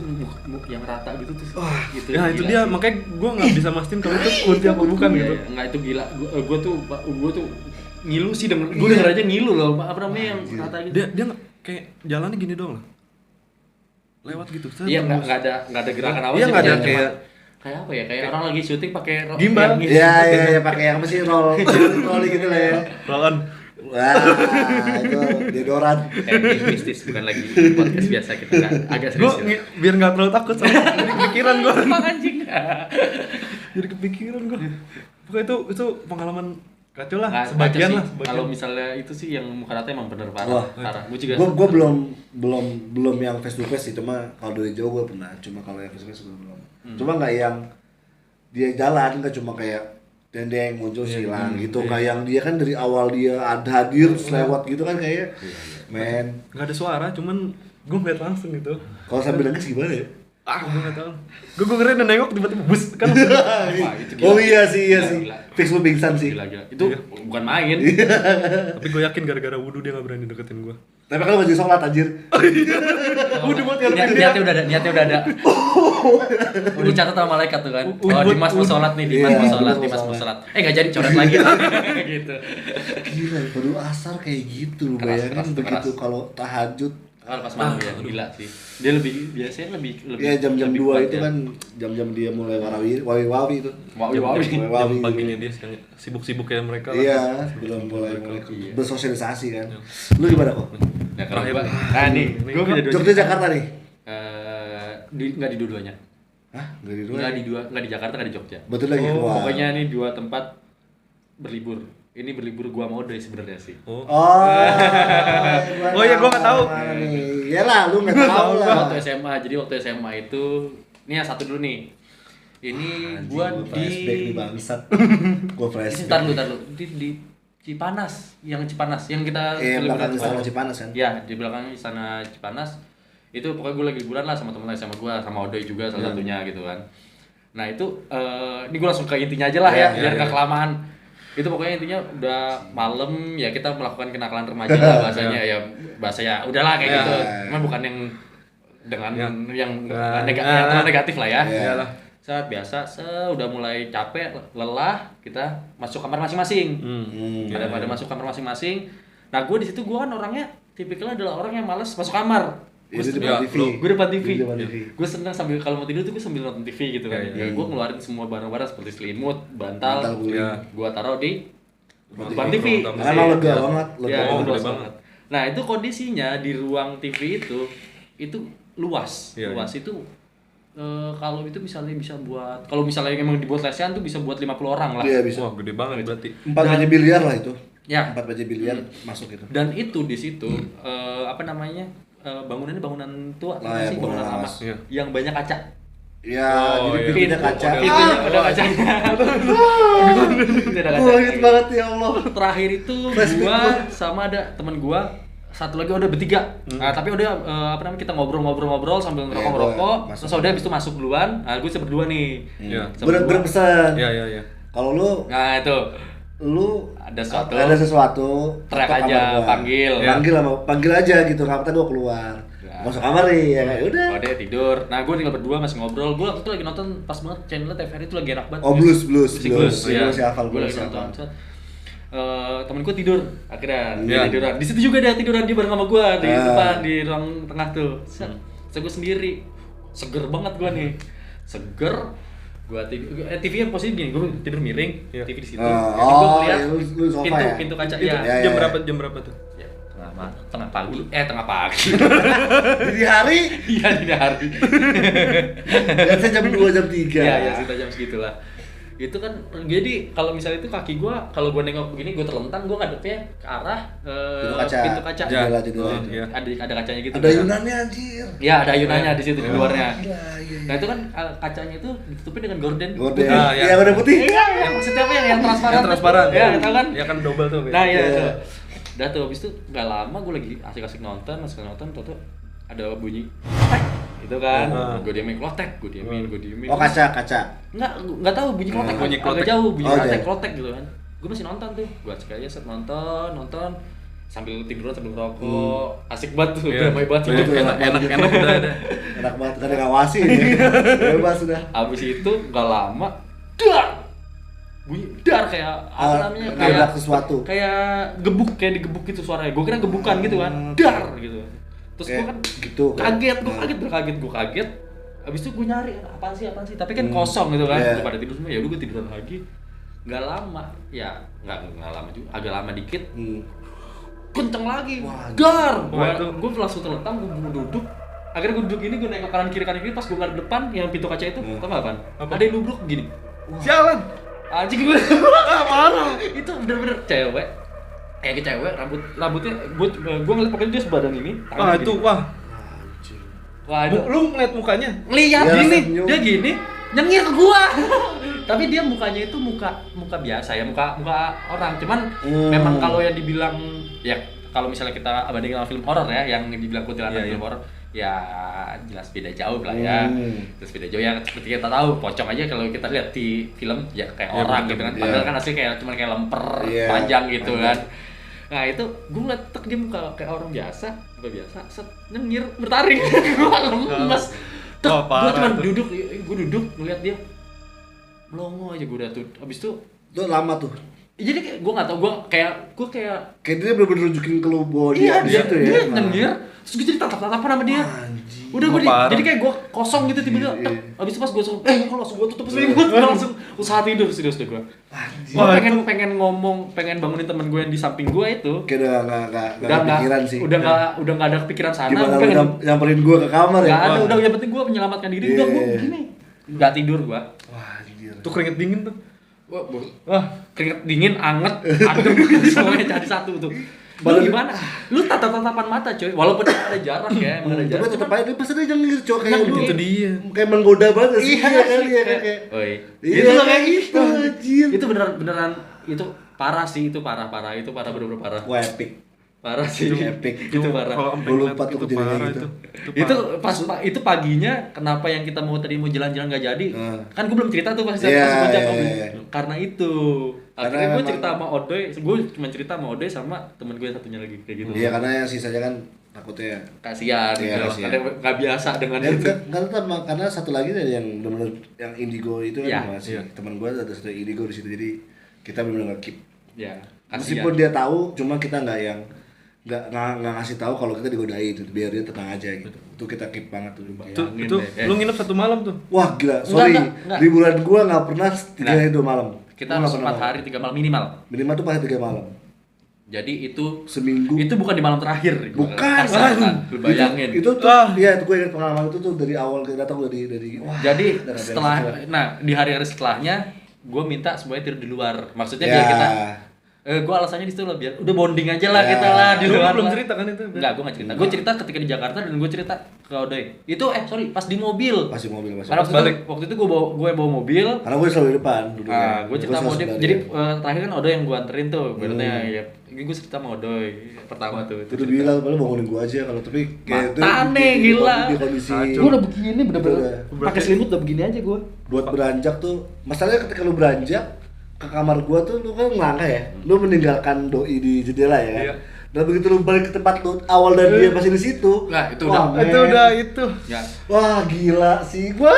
Speaker 3: yang rata gitu tuh. Gitu.
Speaker 2: Ya itu
Speaker 3: gila
Speaker 2: dia,
Speaker 3: sih.
Speaker 2: makanya gue nggak bisa mastiin kalau itu kunti apa bukan gitu.
Speaker 3: Iya, enggak itu gila. Gue tuh ngilu sih denger. Gue denger aja ngilu loh. Apa namanya yang rata gitu.
Speaker 2: Dia nggak kayak jalannya gini doang lah. Lewat gitu.
Speaker 3: Iya, enggak ada gerakan apa
Speaker 2: Iya,
Speaker 3: sih.
Speaker 2: nggak ada
Speaker 3: Cuma
Speaker 2: kayak
Speaker 3: kayak apa ya? Kayak orang lagi syuting pakai
Speaker 2: Gimbal.
Speaker 3: yang gitu.
Speaker 4: Iya, pakai yang apa sih roll gitu lah ya.
Speaker 2: Lawan.
Speaker 4: Wah, itu deodoran.
Speaker 3: Kayak mistis, bukan lagi podcast biasa kita kan agak
Speaker 2: Gue
Speaker 3: serius.
Speaker 2: biar nggak terlalu takut sama jadi kepikiran gue.
Speaker 3: Emang anjing.
Speaker 2: Jadi kepikiran gue. Pokoknya itu pengalaman kacau lah.
Speaker 3: Nah,
Speaker 2: Sebagian
Speaker 3: sih,
Speaker 2: lah. Sebagian.
Speaker 3: kalau misalnya itu sih yang muka rata emang bener
Speaker 4: Wah.
Speaker 3: parah. Gue juga.
Speaker 4: Gue belum yang face to face sih, cuma kalau dari jauh gue pernah. Cuma kalau yang face to face gue belum. Cuma nggak yang dia jalan, nggak cuma kayak dendeng muncul hilang gitu. Nggak yang dia kan dari awal dia ada hadir terus lewat gitu kan kayak men.
Speaker 2: Nggak ada suara, cuman gue ngeliat langsung gitu.
Speaker 4: Kalau sambil nangis gimana ya?
Speaker 2: Gue nggak tahu. Gue keren dan nengok tiba-tiba bus kan. langsung.
Speaker 3: Wah, itu gila.
Speaker 4: Oh iya sih.
Speaker 3: Gila.
Speaker 4: Fix lu pingsan sih.
Speaker 3: Gila. Itu bukan main.
Speaker 2: Tapi gue yakin gara-gara wudhu dia nggak berani deketin gue.
Speaker 4: Tapi kan lu masih sholat anjir.
Speaker 2: Wudhu buat ngertiin dia.
Speaker 3: Niatnya udah ada. Udah dicatat sama malaikat tuh kan. Oh, Dimas mau sholat nih,
Speaker 4: Iya,
Speaker 3: Dimas mau sholat. Enggak jadi coret lagi. Gitu.
Speaker 4: Gila, baru asar kayak gitu.
Speaker 3: Keras,
Speaker 4: Bayangin begitu
Speaker 3: keras.
Speaker 4: kalau tahajud.
Speaker 3: Kalau pas malam ya gila sih. Dia biasanya lebih
Speaker 4: Ya jam-jam
Speaker 3: lebih
Speaker 4: 2
Speaker 3: kuat
Speaker 4: itu
Speaker 3: ya.
Speaker 4: kan jam-jam dia mulai wawi-wawi itu.
Speaker 3: Wawi-wawi.
Speaker 2: Jam paginya dia yang sibuk-sibuk kayak mereka lah.
Speaker 4: Iya, belum mulai
Speaker 3: Iya.
Speaker 4: bersosialisasi kan. Lu gimana kok?
Speaker 3: Nah, kalau
Speaker 2: Terakhir.
Speaker 3: gua, nih, gua punya dua
Speaker 4: Jogja
Speaker 3: cerita.
Speaker 4: Jakarta nih.
Speaker 3: Nggak di dua-duanya.
Speaker 4: Hah? Enggak di dua.
Speaker 3: Nggak di Jakarta, nggak di Jogja.
Speaker 4: Betul lagi keluar.
Speaker 3: Pokoknya ini dua tempat berlibur. Ini berlibur gua mau deh sebenarnya sih.
Speaker 2: Oh.
Speaker 4: Oh
Speaker 2: iya, gua nggak tahu.
Speaker 4: Iyalah, lu nggak tahu lah.
Speaker 3: Waktu SMA, jadi waktu SMA itu, ini yang satu dulu nih. Ini gua
Speaker 4: flashback nih
Speaker 3: di
Speaker 4: bangsat. Gua flashback.
Speaker 3: Ntar lu di Cipanas, yang kita
Speaker 4: belakang
Speaker 3: liburan.
Speaker 4: Istana Cipanas kan.
Speaker 3: Ya, di belakang Istana Cipanas. Itu pokoknya gue lagi liburan lah sama teman SMA gue, sama Odoy juga salah satunya gitu kan. Nah itu, ini gue langsung ke intinya aja lah ya, biar gak kelamaan. Itu pokoknya intinya udah malam ya kita melakukan kenakalan remaja lah bahasanya ya, bahasa ya udahlah kayak gitu. Cuma bukan yang dengan yang negatif lah ya.
Speaker 2: Iyalah.
Speaker 3: Saat biasa, udah mulai capek, lelah, kita masuk kamar masing-masing. Pada masuk kamar masing-masing. Nah gue di situ gue kan orangnya tipikalnya adalah orang yang malas masuk kamar.
Speaker 4: Itu di
Speaker 2: Ya,
Speaker 4: depan TV.
Speaker 3: Gue depan TV.
Speaker 4: Di depan TV.
Speaker 3: Gue senang sambil kalau mau tidur tuh gue sambil nonton TV gitu kan.
Speaker 2: Iya,
Speaker 3: Ya, gue ngeluarin semua barang-barang seperti selimut, bantal,
Speaker 4: Bantal guling.
Speaker 2: Ya.
Speaker 3: gue taruh di depan
Speaker 2: TV.
Speaker 3: TV.
Speaker 4: Karena emang lega banget, lega
Speaker 3: Ya,
Speaker 2: banget.
Speaker 3: luas
Speaker 2: Lega
Speaker 3: banget. Nah itu kondisinya di ruang TV itu luas.
Speaker 2: Iya,
Speaker 3: Luas itu kalau itu misalnya bisa buat, kalau misalnya emang dibuat lesehan tuh bisa buat 50 orang lah.
Speaker 4: Iya bisa.
Speaker 2: Wah, gede banget berarti.
Speaker 4: 4 meja biliar lah itu.
Speaker 3: Ya.
Speaker 4: 4 meja biliar masuk itu.
Speaker 3: Dan itu di situ apa namanya? Bangunannya bangunan tua,
Speaker 4: Nah, ya,
Speaker 3: sih bangunan
Speaker 4: bangunan
Speaker 3: lama
Speaker 4: lama.
Speaker 2: Iya.
Speaker 3: yang banyak kaca.
Speaker 4: Ya,
Speaker 2: Oh,
Speaker 4: jadi
Speaker 2: iya.
Speaker 4: pintunya kaca.
Speaker 3: Pintunya udah kacanya. Pintunya ada
Speaker 4: Wah,
Speaker 3: kaca.
Speaker 4: inget banget ya Allah.
Speaker 3: Terakhir itu gua sama ada teman gua, satu lagi udah bertiga. Nah, tapi udah apa namanya, kita ngobrol sambil ngerokok-ngerokok.
Speaker 4: masuk.
Speaker 3: Terus udah habis itu masuk duluan. Nah, gue berdua nih.
Speaker 2: Iya.
Speaker 3: Sama gua.
Speaker 4: Berpesan.
Speaker 2: Iya.
Speaker 4: Kalau lu
Speaker 3: Nah, itu
Speaker 4: ada
Speaker 3: Ada sesuatu, teriak
Speaker 4: atau
Speaker 3: aja,
Speaker 4: kamar gua.
Speaker 3: panggil.
Speaker 4: Panggil aja gitu, nggak apa-apa gua keluar.
Speaker 3: Ya.
Speaker 4: Masuk kamar nih, ya kayak udah.
Speaker 3: Oh, dia tidur. Nah, gue tinggal berdua masih ngobrol. Gue waktu itu lagi nonton pas banget channel TVRI itu lagi enak banget.
Speaker 4: Oh, blues.
Speaker 3: Musik blues.
Speaker 4: Iya,
Speaker 3: Ya.
Speaker 4: masih hafal
Speaker 3: Gue lagi
Speaker 4: masih hafal.
Speaker 3: nonton. Temenku tidur akhirnya dia
Speaker 2: Iya.
Speaker 3: tiduran. Di situ juga dia tiduran, dia bareng sama gue di
Speaker 4: Ah.
Speaker 3: depan di ruang tengah tuh. Saya gue sendiri. Seger banget gue nih. Seger. Gue tidur. TV yang posisi gini, gue tidur miring.
Speaker 2: Iya.
Speaker 3: TV di situ.
Speaker 4: Oh,
Speaker 3: Jadi gue ngeliat
Speaker 4: lu sofa ya?
Speaker 3: pintu kaca
Speaker 2: Itu
Speaker 3: ya.
Speaker 2: jam berapa tuh?
Speaker 3: Ya, tengah pagi. Tengah pagi.
Speaker 4: Di hari
Speaker 3: Iya, dini hari.
Speaker 4: biasanya jam 2 jam 3.
Speaker 3: Iya, ya sekitar jam segitulah. Itu kan jadi kalau misalnya itu kaki gua, kalau gua nengok begini gua terlentang, gua ngadepnya ke arah pintu kaca.
Speaker 4: Jendela,
Speaker 2: Oh,
Speaker 4: jendela.
Speaker 2: iya.
Speaker 3: Ada kacanya gitu.
Speaker 4: Ada Yunannya anjir.
Speaker 3: Ya, ada ayunannya di situ di luarnya.
Speaker 4: Gila, iya.
Speaker 3: Nah, itu kan kacanya itu ditutupin dengan gorden.
Speaker 4: Gorden.
Speaker 2: Ah, iya.
Speaker 4: Yang udah putih.
Speaker 3: Iya, yang maksudnya apa yang transparan?
Speaker 2: Yang transparan.
Speaker 3: Ya, tahu kan?
Speaker 2: Ya kan double tuh.
Speaker 3: Nah, iya
Speaker 4: Iya.
Speaker 3: itu. Udah tuh habis itu enggak lama gua lagi asik-asik nonton, tuh ada bunyi klotek gitu kan. Gua diemin klotek, gua diemin.
Speaker 4: Oh, kaca.
Speaker 3: Enggak tahu bunyi klotek,
Speaker 2: Bunyi
Speaker 3: agak
Speaker 2: klotek.
Speaker 3: jauh bunyi
Speaker 4: Oh,
Speaker 3: klotek,
Speaker 4: iya.
Speaker 3: klotek gitu kan. Gue masih nonton tuh, gue asik aja set nonton sambil tiduran sambil ngerokok, asik banget tuh,
Speaker 2: Iya.
Speaker 3: damai banget hidup.
Speaker 2: Enak udah ada.
Speaker 4: Enak banget kan ngawasin ya. Bebas sudah.
Speaker 3: Abis itu nggak lama, dar, bunyi dar kayak apa namanya,
Speaker 4: nabrak sesuatu.
Speaker 3: kayak gebuk, kayak digebuk gitu suaranya. Gue kira gebukan gitu kan, dar gitu. Terus gue
Speaker 4: Kayak
Speaker 3: kan
Speaker 4: gitu,
Speaker 3: kaget,
Speaker 4: kayak-
Speaker 3: gue kaget. Abis itu gue nyari apaan sih, tapi kan kosong gitu kan,
Speaker 4: Iya.
Speaker 3: udah pada tidur semua. Ya udah gue tiduran lagi. Nggak lama, ya nggak lama juga, agak lama dikit, kenceng lagi,
Speaker 4: Wah,
Speaker 3: dar.
Speaker 2: Wah, itu-
Speaker 3: Gue langsung terlentang, gue duduk. Akhirnya gue duduk ini, gue nengok kanan kiri, pas gue ngadep depan yang pintu kaca itu, tau nggak apaan? Ada yang nubruk gini.
Speaker 2: Jalan.
Speaker 3: Anjing gue, parah. Itu bener-bener cewek. Kayak cewek, rambutnya, gue ngeliat pokoknya dia sebadan ini.
Speaker 2: Wah,
Speaker 3: tangan
Speaker 2: itu
Speaker 3: gini.
Speaker 2: wah.
Speaker 3: Wah, itu
Speaker 2: Lu ngeliat mukanya?
Speaker 3: ngeliat
Speaker 4: Dia
Speaker 3: gini,
Speaker 4: senyum.
Speaker 3: dia gini, nyengir ke gua. Tapi dia mukanya itu muka biasa ya, muka orang. Cuman memang kalau yang dibilang ya, kalau misalnya kita bandingin sama film horor ya, yang dibilang kuntilanak
Speaker 2: Iya,
Speaker 3: film
Speaker 2: iya.
Speaker 3: horor, ya jelas beda jauh lah ya. Terus beda jauh ya, seperti kita tahu pocong aja kalau kita lihat di film ya kayak
Speaker 2: Iya,
Speaker 3: orang
Speaker 2: betul.
Speaker 3: gitu kan.
Speaker 4: Iya.
Speaker 3: Padahal kan asli kayak cuman kayak lemper
Speaker 4: Iya,
Speaker 3: panjang gitu
Speaker 4: panjang.
Speaker 3: kan. Nah itu gue ngeliat tek dia muka kayak orang biasa, set nyengir bertaring, gue lemes. Tek,
Speaker 2: Wah, parah
Speaker 3: gue cuma
Speaker 2: tuh.
Speaker 3: duduk ngeliat dia melongo aja gue udah tuh. Abis itu
Speaker 4: Itu lama tuh.
Speaker 3: jadi kayak gue nggak tau, gue kayak
Speaker 4: Kayak dia bener-bener nunjukin ke lu bahwa
Speaker 3: iya
Speaker 4: di
Speaker 3: dia
Speaker 4: situ ya.
Speaker 3: dia nyengir, terus gue jadi tatap-tatapan sama dia.
Speaker 4: Anjing.
Speaker 3: Udah gue
Speaker 2: Parah.
Speaker 3: jadi kayak gue kosong gitu tiba-tiba.
Speaker 4: Iya,
Speaker 3: Tek.
Speaker 4: iya.
Speaker 3: Abis itu pas gue langsung gue tutup selimut, gue langsung usaha tidur serius deh gue.
Speaker 4: Anjing.
Speaker 3: Gue pengen ngomong, pengen bangunin temen gue yang di samping gue itu.
Speaker 4: Kayak udah nggak kepikiran sih.
Speaker 3: udah nggak ada kepikiran sana.
Speaker 4: Gimana
Speaker 3: Gua
Speaker 4: lu
Speaker 3: pengen
Speaker 4: nyamperin gua ke kamar ya?
Speaker 3: nggak ada,
Speaker 4: Wah.
Speaker 3: udah yang penting gue menyelamatkan diri. Udah gue
Speaker 4: Iya.
Speaker 3: gini, nggak tidur gue.
Speaker 4: Wah, anjir.
Speaker 2: Tuh keringet dingin tuh.
Speaker 3: Wah, keringet dingin, anget, adem, semuanya jadi satu tuh. Lu gimana? Lu tatap-tatapan mata coy, walaupun ada jarak ya, emang ada
Speaker 4: Tapi
Speaker 3: jarak.
Speaker 4: tetep aja dia pasti dia nyengir cowok kayak
Speaker 3: Nah,
Speaker 4: lu.
Speaker 2: itu dia.
Speaker 4: Kayak menggoda banget sih.
Speaker 3: Iya
Speaker 4: kan
Speaker 3: sih,
Speaker 4: iya kayak.
Speaker 3: Oi.
Speaker 4: Iya,
Speaker 3: Itu loh kayak
Speaker 4: itu,
Speaker 3: gitu.
Speaker 4: anjir.
Speaker 3: Itu beneran itu parah sih, itu parah, itu parah bener-bener parah.
Speaker 4: Wah, epic.
Speaker 3: Parah sih.
Speaker 4: Epic.
Speaker 3: Itu parah.
Speaker 2: Kalau sampai
Speaker 4: Gua
Speaker 2: ngeliat
Speaker 4: lupa tuh
Speaker 2: itu
Speaker 4: kejadian
Speaker 2: parah
Speaker 4: gitu.
Speaker 3: Itu pas itu paginya kenapa yang kita tadi mau jalan-jalan nggak jadi, kan gue belum cerita tuh pas
Speaker 4: Iya,
Speaker 3: ngajak
Speaker 4: iya,
Speaker 3: Om.
Speaker 4: iya.
Speaker 3: Karena itu akhirnya
Speaker 4: Karena
Speaker 3: gue
Speaker 4: memang-
Speaker 3: cerita sama Odoy, gue cuma cerita sama Odoy sama temen gue satunya lagi kayak gitu.
Speaker 4: Iya, karena yang sisanya kan takutnya
Speaker 3: Kasihan
Speaker 4: Iya,
Speaker 3: gitu,
Speaker 4: kasihan.
Speaker 3: ada nggak biasa dengan
Speaker 4: dan
Speaker 3: itu.
Speaker 4: karena satu lagi dari yang benar-benar yang indigo itu
Speaker 3: Iya,
Speaker 4: kan masih
Speaker 2: iya.
Speaker 4: teman gua ada satu indigo di situ, jadi kita benar-benar nge-keep
Speaker 3: Ya, kasihan.
Speaker 4: meskipun dia tahu, cuma kita nggak yang nggak ngasih tahu kalau kita digodain itu, biar dia tenang aja gitu. Itu kita keep banget tuh.
Speaker 2: Itu lu nginep 1 malam tuh.
Speaker 4: Wah gila, sorry.
Speaker 3: Enggak.
Speaker 4: Di bulan gua nggak pernah 3 hari 2 malam.
Speaker 3: Kita harus 4 hari 3 malam minimal.
Speaker 4: Minimal tuh pasti 3 malam.
Speaker 3: Jadi itu
Speaker 4: seminggu.
Speaker 3: Itu bukan di malam terakhir.
Speaker 4: Bukan.
Speaker 3: Kan? Lu bayangin.
Speaker 4: Itu tuh ya gue ingat pengalaman itu tuh dari awal kita datang dari wah.
Speaker 3: Jadi di hari-hari setelahnya gue minta semuanya tidur di luar. Maksudnya biar kita gue alasannya di situ lah biar udah bonding aja lah kita lah di luar.
Speaker 2: Belum cerita kan itu?
Speaker 3: Enggak, gue nggak cerita. Gue cerita ketika di Jakarta dan gue cerita ke Odoy. Itu pas di mobil.
Speaker 4: Pas di mobil.
Speaker 3: Karena waktu itu gue bawa mobil.
Speaker 4: Karena gue selalu di depan.
Speaker 3: Gue cerita sama Odoy. Jadi terakhir kan Odoy yang gue anterin tuh. Berarti ya. Gue cerita sama Odoy pertama tuh.
Speaker 4: Itu bilang paling bangunin gue aja kalau tapi
Speaker 3: kayak itu aneh gila.
Speaker 4: Di kondisi.
Speaker 3: Gue udah begini bener-bener. Pakai selimut udah begini aja gue.
Speaker 4: Buat beranjak tuh. Masalahnya ketika lu beranjak ke kamar gua tuh lu kan ngelangkah ya, lu meninggalkan doi di jendela ya. Iya. Dan begitu lu balik ke tempat lu awal dan dia masih di situ.
Speaker 3: Nah, itu
Speaker 4: Ya. Wah, gila sih gua.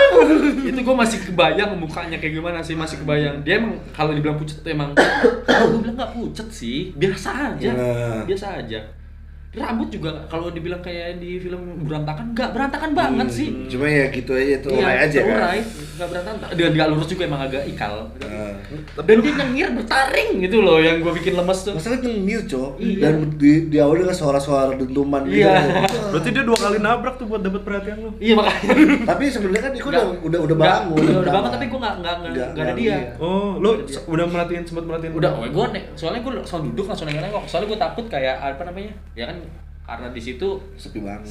Speaker 3: Itu gua masih kebayang mukanya kayak gimana sih, masih kebayang. Dia emang kalau dibilang pucet tuh emang gua bilang enggak pucet sih, biasa aja. Biasa aja. Rambut juga kalau dibilang kayak di film berantakan, enggak berantakan banget sih.
Speaker 4: Cuma ya gitu aja tuh aja kan.
Speaker 3: Enggak berantakan. Dia enggak lurus juga emang agak ikal. Dan dia nyengir bertaring gitu loh yang gua bikin lemes tuh.
Speaker 4: Masalahnya nyengir, Cok. Dan di awal dengan suara-suara dentuman gitu.
Speaker 2: Berarti dia 2 kali nabrak tuh buat dapat perhatian lu.
Speaker 3: Iya makanya.
Speaker 4: Tapi sebenarnya kan Iko udah bangun.
Speaker 3: Udah bangun tapi gua enggak ada dia.
Speaker 2: Oh, lu udah sempat merhatiin.
Speaker 3: Udah, soalnya gua langsung duduk langsung nengok. Soalnya gua takut kayak apa namanya? Ya kan karena di situ
Speaker 4: sepi banget.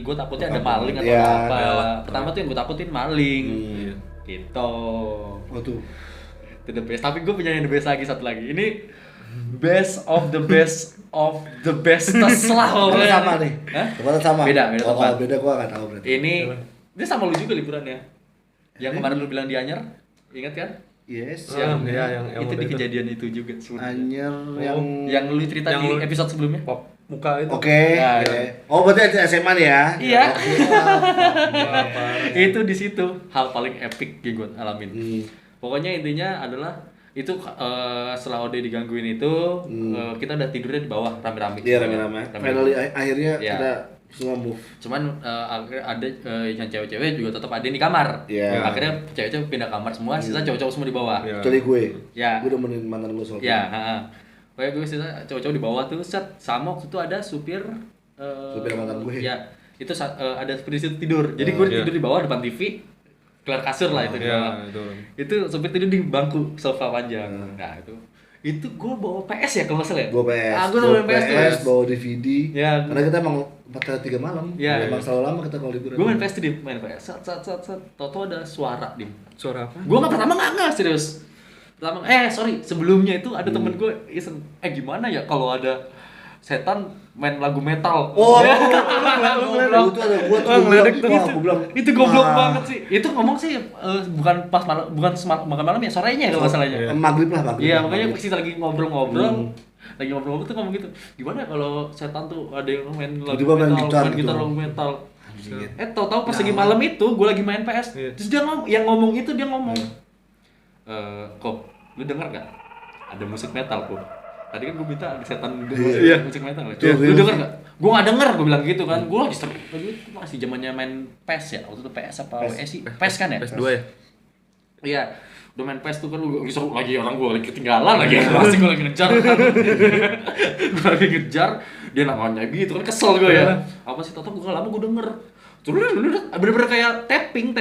Speaker 3: Gue takutnya ada maling atau apa. Pertama tuh yang gue takutin maling. Gitu.
Speaker 4: Oh tuh.
Speaker 3: Itu the best. Tapi gue punya yang the best lagi satu lagi. Ini best of the best of the best lah pokoknya.
Speaker 4: Sama nih. Hah? Tempatnya sama.
Speaker 3: Beda tempat.
Speaker 4: Beda gua enggak tahu berarti.
Speaker 3: Ini dia sama lu juga liburannya. Yang kemarin lu bilang di Anyer. Ingat kan?
Speaker 4: Yes.
Speaker 2: Yang
Speaker 3: itu di kejadian itu juga
Speaker 4: sebenarnya. Anyer
Speaker 3: yang lu cerita di episode sebelumnya.
Speaker 2: Pop muka itu.
Speaker 4: Oke. Oh, berarti SMA nih ya?
Speaker 3: Iya. Itu di situ hal paling epic yang gue alamin. Pokoknya intinya adalah itu setelah Ode digangguin itu kita udah tidurnya di bawah rame-rame.
Speaker 4: Iya, rame-rame. Finally akhirnya kita semua move.
Speaker 3: Cuman ada yang cewek-cewek juga tetap ada di kamar. Akhirnya cewek-cewek pindah kamar semua, sisa cowok-cowok semua di bawah.
Speaker 4: Kecuali gue.
Speaker 3: Ya.
Speaker 4: Gue udah menemukan mantan gue soalnya.
Speaker 3: Ya, kayak gue sisa cowok-cowok di bawah tuh sama waktu itu ada supir
Speaker 4: mantan gue.
Speaker 3: Ya, itu ada supir tidur. Jadi gue tidur di bawah depan TV, kelar kasur lah itu di bawah. Itu supir tidur di bangku sofa panjang. Nah, itu gue bawa PS ya kalau nggak salah ya?
Speaker 4: Bawa PS.
Speaker 3: Gue bawa PS,
Speaker 4: bawa DVD.
Speaker 3: Ya.
Speaker 4: Karena kita emang 4 hari 3 malam.
Speaker 3: Ya.
Speaker 4: Emang selalu lama kita kalau liburan.
Speaker 3: Gue main PS tuh, main PS. Sat. Toto ada suara, Dim.
Speaker 2: Suara apa?
Speaker 3: Gue pertama nggak serius. Sebelumnya itu ada temen gue iseng, gimana ya kalau ada setan main lagu metal.
Speaker 4: Oh, itu ada gua bilang
Speaker 3: itu goblok banget sih. Itu ngomong sih bukan malam ya, sorenya kalau masalahnya.
Speaker 4: Maghrib.
Speaker 3: Iya, makanya kita lagi ngobrol. Lagi ngobrol tuh ngomong gitu. Gimana kalau setan tuh ada yang main lagu gitar lagu metal. Tahu-tahu pas lagi malam itu gue lagi main PS. Terus dia ngomong kok lu denger gak? Ada musik metal kok. Tadi kan gue minta ada setan musik metal. Lu denger gak? Gue gak denger, gue bilang gitu kan. Gue lagi seru. Itu masih zamannya main PES ya. Waktu itu PS apa WS sih? PES kan ya?
Speaker 2: PS2 ya?
Speaker 3: Iya. Udah main PES tuh kan lu lagi seru lagi, orang gue lagi ketinggalan lagi. Pasti gue lagi ngejar kan. Gue lagi ngejar, dia nanya gitu kan, kesel gue ya. Apa sih Toto, gue gak lama gue denger. Bener-bener kayak tapping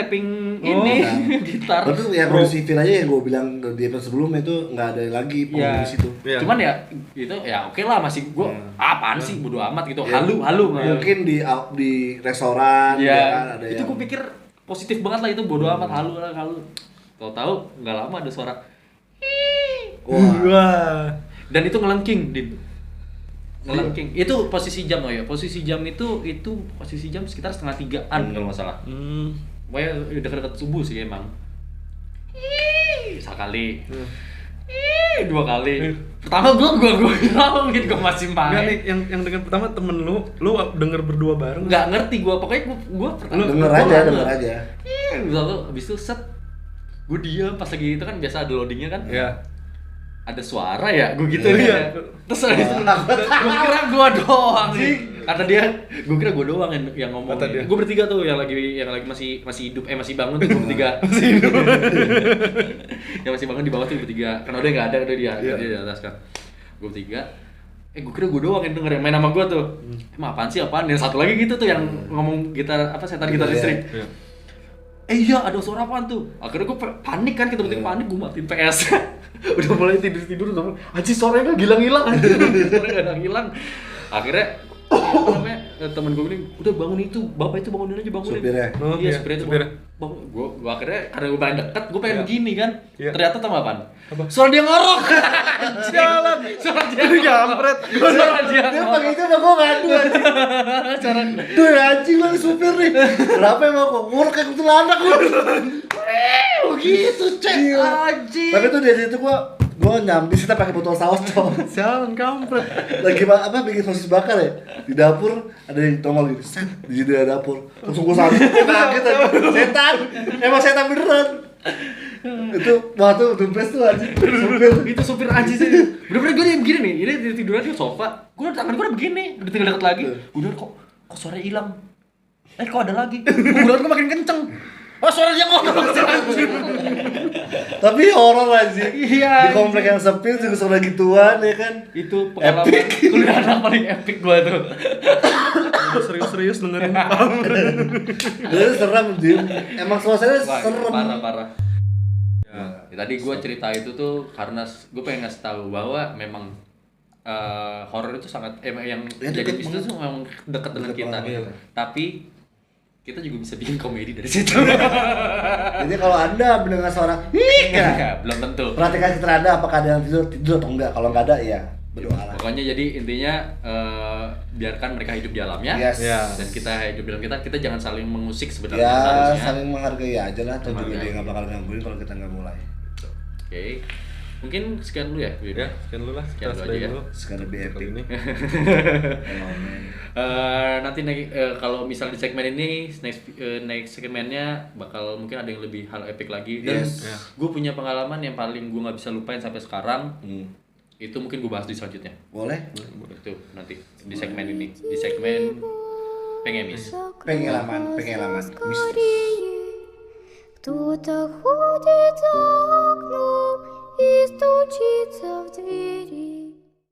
Speaker 3: ini gitar.
Speaker 4: Tapi yang kondisi feel aja yang gue bilang di episode sebelumnya itu nggak ada lagi di situ.
Speaker 3: Cuman ya itu ya oke lah, masih gue apaan sih bodo amat gitu. Halu.
Speaker 4: Mungkin di restoran
Speaker 3: ya,
Speaker 4: ada
Speaker 3: itu gue pikir positif banget lah, itu bodo amat, halu. Tahu nggak lama ada suara.
Speaker 2: Wah.
Speaker 3: Dan itu ngelengking, Dim. Ngelengking. Itu posisi jam Posisi jam itu posisi jam sekitar 2:30-an kalau nggak salah. Pokoknya dekat-dekat subuh sih emang. Sekali. 2 kali. Pertama gue bilang gitu, gue masih main.
Speaker 2: Enggak nih, yang dengan pertama temen lu denger berdua bareng.
Speaker 3: Enggak ngerti gue, pokoknya gue
Speaker 4: denger aja.
Speaker 3: Lalu habis itu set gue diam pas lagi itu kan biasa ada loadingnya kan.
Speaker 2: Iya.
Speaker 3: ada suara ya, gue gitu
Speaker 2: Iya.
Speaker 3: ya. Terus habis itu gue kira gue doang nih. Kata dia, gue kira gue doang yang ngomong.
Speaker 2: Kata dia.
Speaker 3: Gue bertiga tuh yang lagi masih hidup, masih bangun tuh gue bertiga. Masih hidup. Yang masih bangun di bawah tuh bertiga. Karena udah nggak ada, udah dia di atas kan. Gue bertiga. Gue kira gue doang yang denger yang main sama gue tuh. Emang apaan sih apaan? Dan satu lagi gitu tuh yang ngomong gitar apa setan gitar listrik.
Speaker 2: Iya.
Speaker 3: Iya ada suara apaan tuh? Akhirnya gue panik kan, kita bertiga panik, gue matiin PS. Udah mulai tidur udah mulai, anjir suaranya nggak hilang anjir, suaranya nggak hilang. Akhirnya apa namanya, temen gue bilang, udah bangun itu, bapak itu bangunin aja, bangunin.
Speaker 4: Supirnya?
Speaker 2: Oh,
Speaker 3: Iya
Speaker 2: iya,
Speaker 3: supirnya itu
Speaker 2: supirnya.
Speaker 3: bangun. Gue akhirnya karena gue pengen deket, gue pengen begini kan.
Speaker 2: Iya.
Speaker 3: Ternyata tau apaan?
Speaker 2: Apa?
Speaker 3: Suara dia ngorok. Jalan. Suara dia
Speaker 2: Kampret.
Speaker 3: Suara dia
Speaker 4: Dia
Speaker 3: ngorok.
Speaker 4: pagi itu emang gue ngadu anjing.
Speaker 3: Suara
Speaker 4: Duh anjing lu supir nih. Kenapa emang kok nguruk kayak kuntilanak lu? Begitu cek.
Speaker 3: anjing.
Speaker 4: Tapi tuh dari situ gua nyambi sih pakai botol saus cowok.
Speaker 2: Jalan kampret.
Speaker 4: Lagi bikin sosis bakar ya di dapur, ada yang tongol gitu set di jendela dapur, langsung gua sambil kaget aja. Setan, emang setan beneran. Itu waktu tuh best tuh anjing supir.
Speaker 3: Itu supir anjing sih. Bener-bener gue yang begini nih, ini tiduran di sofa. Gue tangan gue udah begini, udah tinggal deket lagi. Udah kok suaranya hilang. Kok ada lagi. Gue udah makin kenceng. Oh suara dia ngomong.
Speaker 4: Tapi horor anjing.
Speaker 3: Iya,
Speaker 4: Di komplek yang sepi juga suara gituan ya kan.
Speaker 3: Itu pengalaman kuliah anak paling epic gue tuh.
Speaker 2: Udah serius-serius dengerin.
Speaker 4: Itu serem Jim. Emang suasananya serem.
Speaker 3: Parah. Ya, tadi gue cerita itu tuh karena gue pengen ngasih tahu bahwa memang horor itu sangat yang
Speaker 4: Ya,
Speaker 3: jadi
Speaker 4: deket
Speaker 3: bisnis
Speaker 4: banget.
Speaker 3: tuh memang dekat dengan
Speaker 4: Deket
Speaker 3: kita.
Speaker 4: banget, iya.
Speaker 3: Tapi kita juga bisa bikin komedi dari situ.
Speaker 4: Jadi kalau Anda mendengar suara
Speaker 3: Ya, belum tentu.
Speaker 4: perhatikan sekitar Anda apakah ada yang tidur atau enggak. Kalau enggak ada ya berdoalah.
Speaker 3: Pokoknya jadi intinya biarkan mereka hidup di alamnya.
Speaker 4: Yes.
Speaker 2: Ya.
Speaker 3: Dan kita hidup di dalam kita jangan saling mengusik sebenarnya
Speaker 4: Ya,
Speaker 3: harusnya.
Speaker 4: saling menghargai aja lah. Atau juga
Speaker 3: Menghargai.
Speaker 4: dia nggak bakal gangguin kalau kita nggak mulai.
Speaker 3: Oke. Mungkin sekian dulu ya, Win?
Speaker 2: Ya, sekian dulu lah.
Speaker 3: Sekian
Speaker 2: Kita
Speaker 3: dulu
Speaker 2: sudahin
Speaker 3: aja ya.
Speaker 2: dulu.
Speaker 4: Sekarang lebih
Speaker 2: Kali
Speaker 4: epic
Speaker 2: ini.
Speaker 3: Nanti kalau misal di segmen ini next segmennya bakal mungkin ada yang lebih hal epic lagi dan
Speaker 4: Yes.
Speaker 2: Ya.
Speaker 3: gue punya pengalaman yang paling gue nggak bisa lupain sampai sekarang. Itu mungkin gue bahas di selanjutnya.
Speaker 4: Boleh?
Speaker 3: Itu nanti di segmen ini, di segmen pengemis.
Speaker 4: Pengalaman mistis.
Speaker 1: Кто-то ходит за окном и стучится в двери.